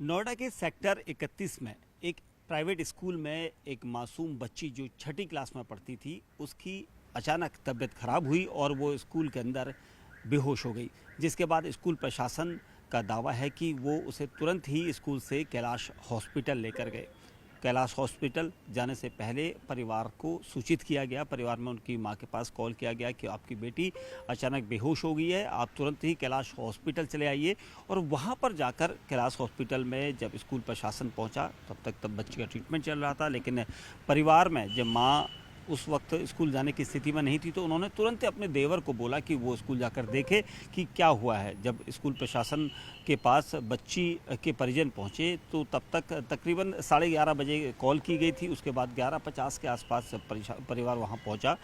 नोएडा के सेक्टर 31 में एक प्राइवेट स्कूल में एक मासूम बच्ची जो छठी क्लास में पढ़ती थी, उसकी अचानक तबीयत खराब हुई और वो स्कूल के अंदर बेहोश हो गई। जिसके बाद स्कूल प्रशासन का दावा है कि वो उसे तुरंत ही स्कूल से कैलाश हॉस्पिटल लेकर गए। कैलाश हॉस्पिटल जाने से पहले परिवार को सूचित किया गया। परिवार में उनकी मां के पास कॉल किया गया कि आपकी बेटी अचानक बेहोश हो गई है, आप तुरंत ही कैलाश हॉस्पिटल चले आइए। और वहां पर जाकर कैलाश हॉस्पिटल में जब स्कूल प्रशासन पहुंचा तब बच्ची का ट्रीटमेंट चल रहा था, लेकिन परिवार में जब मां उस वक्त स्कूल जाने की स्थिति में नहीं थी तो उन्होंने तुरंत अपने देवर को बोला कि वो स्कूल जाकर देखे कि क्या हुआ है। जब स्कूल प्रशासन के पास बच्ची के परिजन पहुंचे तो तब तक तकरीबन 11:30 बजे कॉल की गई थी। उसके बाद 11:50 के आसपास परिवार वहां पहुंचा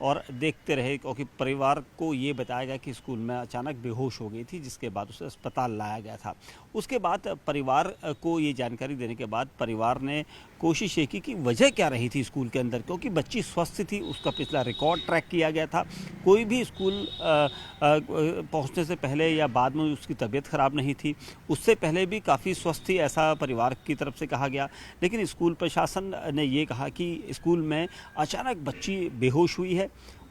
और देखते रहे, क्योंकि परिवार को ये बताया गया कि स्कूल में अचानक बेहोश हो गई थी, जिसके बाद उसे अस्पताल लाया गया था। उसके बाद परिवार को ये जानकारी देने के बाद परिवार ने कोशिश ये की कि वजह क्या रही थी स्कूल के अंदर, क्योंकि बच्ची स्वस्थ थी, उसका पिछला रिकॉर्ड ट्रैक किया गया था। कोई भी स्कूल पहुंचने से पहले या बाद में उसकी तबीयत ख़राब नहीं थी, उससे पहले भी काफ़ी स्वस्थ थी, ऐसा परिवार की तरफ से कहा गया। लेकिन स्कूल प्रशासन ने ये कहा कि स्कूल में अचानक बच्ची बेहोश हुई है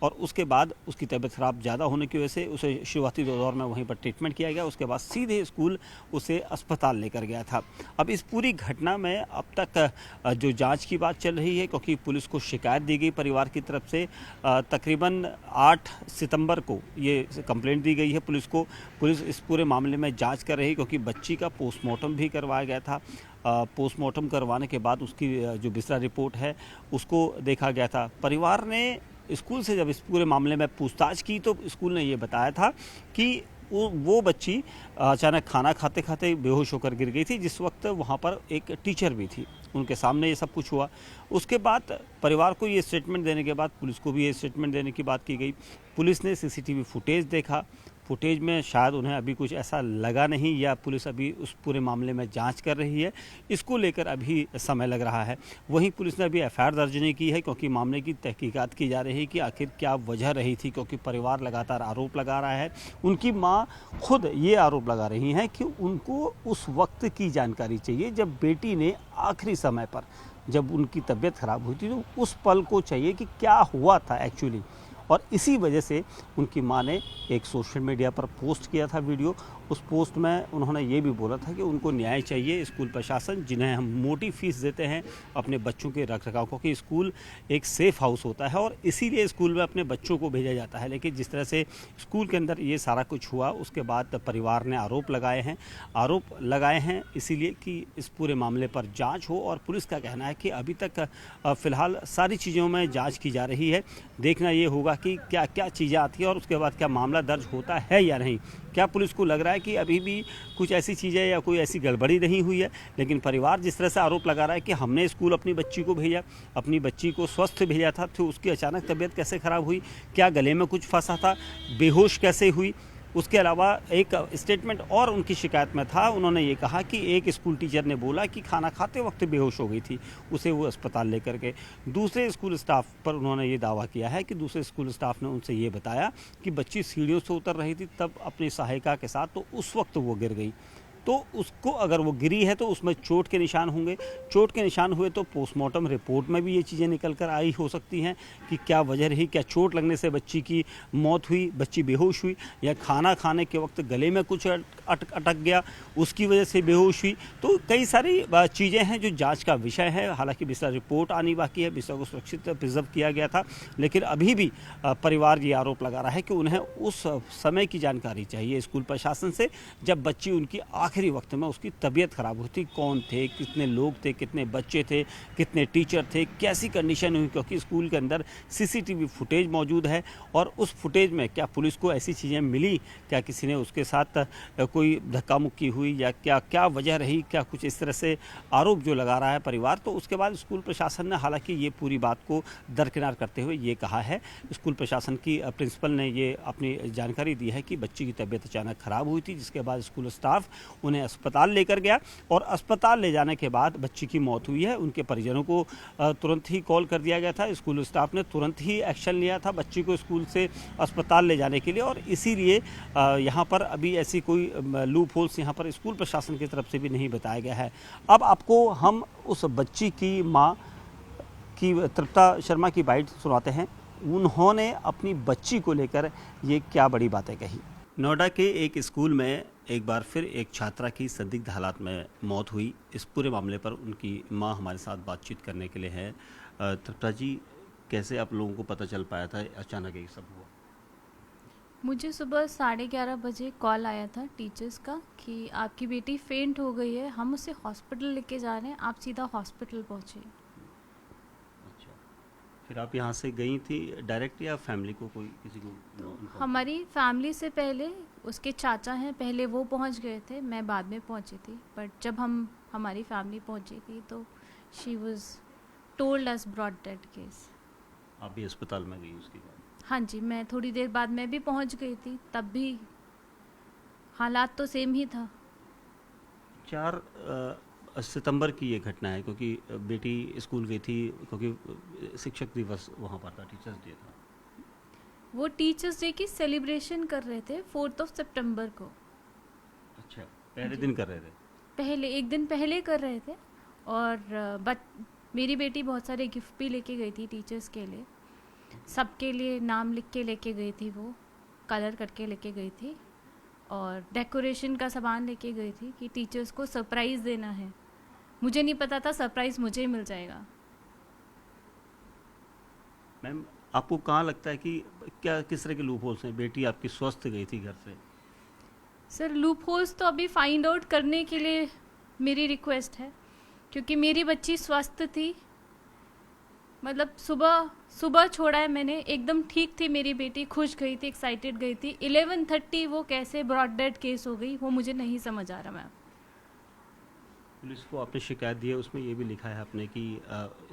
और उसके बाद उसकी तबीयत ख़राब ज़्यादा होने की वजह से उसे शुरुआती दौर में वहीं पर ट्रीटमेंट किया गया। उसके बाद सीधे स्कूल उसे अस्पताल लेकर गया था। अब इस पूरी घटना में अब तक जो जांच की बात चल रही है, क्योंकि पुलिस को शिकायत दी गई परिवार की तरफ से। तकरीबन 8 सितंबर को ये कंप्लेंट दी गई है पुलिस को। पुलिस इस पूरे मामले में जाँच कर रही है, क्योंकि बच्ची का पोस्टमार्टम भी करवाया गया था। पोस्टमार्टम करवाने के बाद उसकी जो बिस्तरा रिपोर्ट है उसको देखा गया था। परिवार ने स्कूल से जब इस पूरे मामले में पूछताछ की तो स्कूल ने ये बताया था कि वो बच्ची अचानक खाना खाते खाते बेहोश होकर गिर गई थी, जिस वक्त वहाँ पर एक टीचर भी थी, उनके सामने ये सब कुछ हुआ। उसके बाद परिवार को ये स्टेटमेंट देने के बाद पुलिस को भी ये स्टेटमेंट देने की बात की गई। पुलिस ने सीसीटीवी फुटेज देखा। फुटेज में शायद उन्हें अभी कुछ ऐसा लगा नहीं, या पुलिस अभी उस पूरे मामले में जांच कर रही है, इसको लेकर अभी समय लग रहा है। वहीं पुलिस ने अभी एफआईआर दर्ज नहीं की है, क्योंकि मामले की तहकीकात की जा रही है कि आखिर क्या वजह रही थी, क्योंकि परिवार लगातार आरोप लगा रहा है। उनकी माँ खुद ये आरोप लगा रही हैं कि उनको उस वक्त की जानकारी चाहिए जब बेटी ने आखिरी समय पर, जब उनकी तबीयत ख़राब हुई थी, तो उस पल को चाहिए कि क्या हुआ था एक्चुअली। और इसी वजह से उनकी मां ने एक सोशल मीडिया पर पोस्ट किया था वीडियो। उस पोस्ट में उन्होंने ये भी बोला था कि उनको न्याय चाहिए। स्कूल प्रशासन, जिन्हें हम मोटी फीस देते हैं अपने बच्चों के रखरखाव, क्योंकि स्कूल एक सेफ़ हाउस होता है और इसीलिए स्कूल में अपने बच्चों को भेजा जाता है। लेकिन जिस तरह से स्कूल के अंदर ये सारा कुछ हुआ, उसके बाद परिवार ने आरोप लगाए हैं इसीलिए कि इस पूरे मामले पर जाँच हो। और पुलिस का कहना है कि अभी तक फ़िलहाल सारी चीज़ों में जाँच की जा रही है। देखना ये होगा कि क्या क्या चीज़ें आती है और उसके बाद क्या मामला दर्ज होता है या नहीं। क्या पुलिस को लग रहा है कि अभी भी कुछ ऐसी चीज़ें या कोई ऐसी गड़बड़ी नहीं हुई है, लेकिन परिवार जिस तरह से आरोप लगा रहा है कि हमने स्कूल अपनी बच्ची को भेजा, अपनी बच्ची को स्वस्थ भेजा था, तो उसकी अचानक तबीयत कैसे ख़राब हुई, क्या गले में कुछ फंसा था, बेहोश कैसे हुई। उसके अलावा एक स्टेटमेंट और उनकी शिकायत में था। उन्होंने ये कहा कि एक स्कूल टीचर ने बोला कि खाना खाते वक्त बेहोश हो गई थी, उसे वो अस्पताल लेकर गए। दूसरे स्कूल स्टाफ पर उन्होंने ये दावा किया है कि दूसरे स्कूल स्टाफ ने उनसे ये बताया कि बच्ची सीढ़ियों से उतर रही थी तब अपनी सहायिका के साथ, तो उस वक्त वो गिर गई। तो उसको, अगर वो गिरी है तो उसमें चोट के निशान होंगे। चोट के निशान हुए तो पोस्टमार्टम रिपोर्ट में भी ये चीज़ें निकल कर आई हो सकती हैं कि क्या वजह रही, क्या चोट लगने से बच्ची की मौत हुई, बच्ची बेहोश हुई, या खाना खाने के वक्त गले में कुछ अटक गया, उसकी वजह से बेहोश हुई। तो कई सारी चीज़ें हैं जो जाँच का विषय है। हालांकि बिस्तर रिपोर्ट आनी बाकी है, बिस्तर को सुरक्षित प्रिजर्व किया गया था, लेकिन अभी भी परिवार ये आरोप लगा रहा है कि उन्हें उस समय की जानकारी चाहिए स्कूल प्रशासन से, जब बच्ची उनकी आखिरी वक्त में उसकी तबीयत ख़राब हुई थी। कौन थे, कितने लोग थे, कितने बच्चे थे, कितने टीचर थे, कैसी कंडीशन हुई, क्योंकि स्कूल के अंदर सीसीटीवी फुटेज मौजूद है। और उस फुटेज में क्या पुलिस को ऐसी चीज़ें मिली, क्या किसी ने उसके साथ कोई धक्का मुक्की हुई, या क्या क्या वजह रही, क्या कुछ इस तरह से आरोप जो लगा रहा है परिवार। तो उसके बाद स्कूल प्रशासन ने हालांकि ये पूरी बात को दरकिनार करते हुए ये कहा है, स्कूल प्रशासन की प्रिंसिपल ने ये अपनी जानकारी दी है कि बच्ची की तबीयत अचानक ख़राब हुई थी, जिसके बाद स्कूल स्टाफ उन्हें अस्पताल लेकर गया और अस्पताल ले जाने के बाद बच्ची की मौत हुई है। उनके परिजनों को तुरंत ही कॉल कर दिया गया था। स्कूल स्टाफ ने तुरंत ही एक्शन लिया था बच्ची को स्कूल से अस्पताल ले जाने के लिए और इसीलिए यहाँ पर अभी ऐसी कोई लूप होल्स यहाँ पर स्कूल प्रशासन की तरफ से भी नहीं बताया गया है। अब आपको हम उस बच्ची की माँ की तृप्ता शर्मा की बाइट सुनाते हैं। उन्होंने अपनी बच्ची को लेकर ये क्या बड़ी बातें कही। नोएडा के एक स्कूल में एक बार फिर एक छात्रा की संदिग्ध हालात में मौत हुई। इस पूरे मामले पर उनकी मां हमारे साथ बातचीत करने के लिए है। तृप्ता जी, कैसे आप लोगों को पता चल पाया था अचानक ये सब हुआ? मुझे सुबह 11:30 बजे कॉल आया था टीचर्स का कि आपकी बेटी फेंट हो गई है, हम उसे हॉस्पिटल लेके जा रहे हैं, आप सीधा हॉस्पिटल पहुँचे। फिर आप यहाँ से गई थी डायरेक्ट या फैमिली को कोई किसी को? हमारी फैमिली से पहले उसके चाचा हैं, पहले वो पहुँच गए थे, मैं बाद में पहुँची थी। बट जब हमारी फैमिली पहुँची थी तो she was told us brought dead case. आप भी अस्पताल में गई उसके बाद? हाँ जी, मैं थोड़ी देर बाद मैं भी पहुँच गई थी, तब भी हालात तो सेम ही था। 4 सितंबर की ये घटना है क्योंकि बेटी स्कूल गई थी क्योंकि शिक्षक दिवस वहाँ पर था, टीचर्स डे था। वो टीचर्स डे की सेलिब्रेशन कर रहे थे 4 सितंबर को। अच्छा, पहले दिन कर रहे थे? पहले एक दिन पहले कर रहे थे और मेरी बेटी बहुत सारे गिफ्ट भी लेके गई थी टीचर्स के लिए। सबके लिए नाम लिख के लेके गई थी, वो कलर करके लेके गई थी और डेकोरेशन का सामान लेके गई थी कि टीचर्स को सरप्राइज़ देना है। मुझे नहीं पता था सरप्राइज़ मुझे ही मिल जाएगा। मैम, आपको कहाँ लगता है कि क्या किस तरह के लूप होल्स हैं? बेटी आपकी स्वस्थ गई थी घर से। सर, लूप होल्स तो अभी फाइंड आउट करने के लिए मेरी रिक्वेस्ट है, क्योंकि मेरी बच्ची स्वस्थ थी। मतलब सुबह छोड़ा है मैंने, एकदम ठीक थी मेरी बेटी, खुश गई थी, एक्साइटेड गई थी। 11:30 वो कैसे ब्रॉड डेड केस हो गई, वो मुझे नहीं समझ आ रहा। मैम, पुलिस को आपने शिकायत दी है, उसमें ये भी लिखा है आपने कि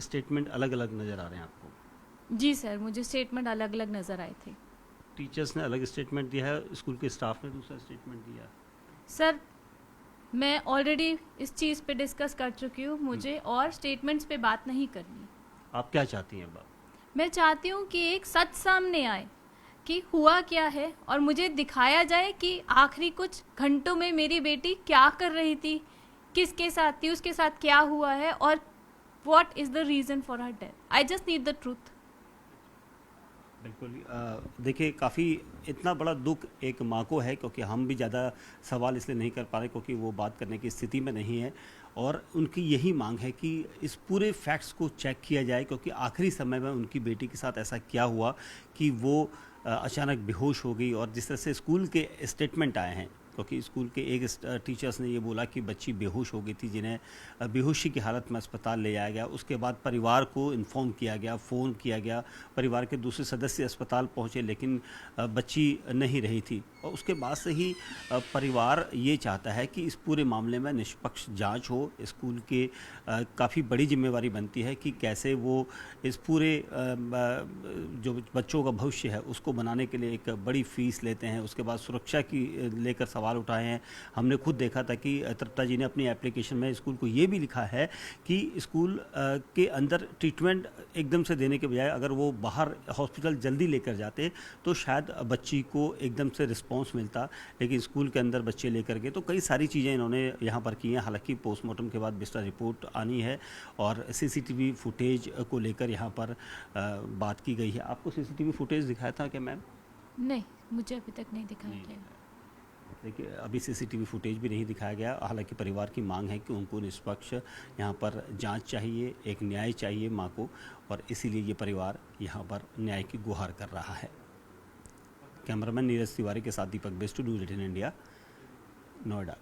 स्टेटमेंट अलग अलग नज़र आ रहे हैं आपको? जी सर, मुझे स्टेटमेंट अलग अलग नज़र आए थे। टीचर्स ने अलग स्टेटमेंट दिया है, स्कूल के स्टाफ ने दूसरा स्टेटमेंट दिया है। सर, मैं ऑलरेडी इस चीज़ पे डिस्कस कर चुकी हूँ, मुझे और स्टेटमेंट्स पे बात नहीं करनी। आप क्या चाहती हैं अब? मैं चाहती हूँ कि एक सच सामने आए कि हुआ क्या है और मुझे दिखाया जाए कि आखिरी कुछ घंटों में मेरी बेटी क्या कर रही थी, किसके साथ थी, उसके साथ क्या हुआ है और what is the reason for her death. I just need the truth. बिल्कुल। देखिए, काफ़ी इतना बड़ा दुख एक माँ को है क्योंकि हम भी ज़्यादा सवाल इसलिए नहीं कर पा रहे क्योंकि वो बात करने की स्थिति में नहीं है और उनकी यही मांग है कि इस पूरे फैक्ट्स को चेक किया जाए क्योंकि आखिरी समय में उनकी बेटी के साथ ऐसा क्या हुआ कि वो अचानक बेहोश हो गई। और जिस तरह से स्कूल के स्टेटमेंट आए हैं, क्योंकि स्कूल के एक टीचर्स ने ये बोला कि बच्ची बेहोश हो गई थी, जिन्हें बेहोशी की हालत में अस्पताल ले जाया गया। उसके बाद परिवार को इन्फॉर्म किया गया, फ़ोन किया गया, परिवार के दूसरे सदस्य अस्पताल पहुंचे लेकिन बच्ची नहीं रही थी। और उसके बाद से ही परिवार ये चाहता है कि इस पूरे मामले में निष्पक्ष जांच हो। स्कूल के काफ़ी बड़ी जिम्मेवारी बनती है कि कैसे वो इस पूरे जो बच्चों का भविष्य है उसको बनाने के लिए एक बड़ी फ़ीस लेते हैं। उसके बाद सुरक्षा की लेकर सवाल उठाए हैं। हमने खुद देखा था कि तृप्ता जी ने अपनी एप्लीकेशन में स्कूल को ये भी लिखा है कि स्कूल के अंदर ट्रीटमेंट एकदम से देने के बजाय अगर वो बाहर हॉस्पिटल जल्दी लेकर जाते तो शायद बच्ची को एकदम से रिस्पॉन्स मिलता, लेकिन स्कूल के अंदर बच्चे लेकर गए। तो कई सारी चीज़ें इन्होंने यहाँ पर की हैं। हालांकि पोस्टमार्टम के बाद विस्तार रिपोर्ट आनी है और सीसीटीवी फुटेज को लेकर यहाँ पर बात की गई है। आपको सीसीटीवी फुटेज दिखाया था क्या मैम? नहीं, मुझे अभी तक नहीं दिखाया गया। देखिए, अभी सीसीटीवी फुटेज भी नहीं दिखाया गया। हालांकि परिवार की मांग है कि उनको निष्पक्ष यहाँ पर जांच चाहिए, एक न्याय चाहिए मां को, और इसीलिए ये परिवार यहाँ पर न्याय की गुहार कर रहा है। कैमरामैन नीरज तिवारी के साथ दीपक बेस्ट, न्यूज़ 18 इंडिया, नोएडा।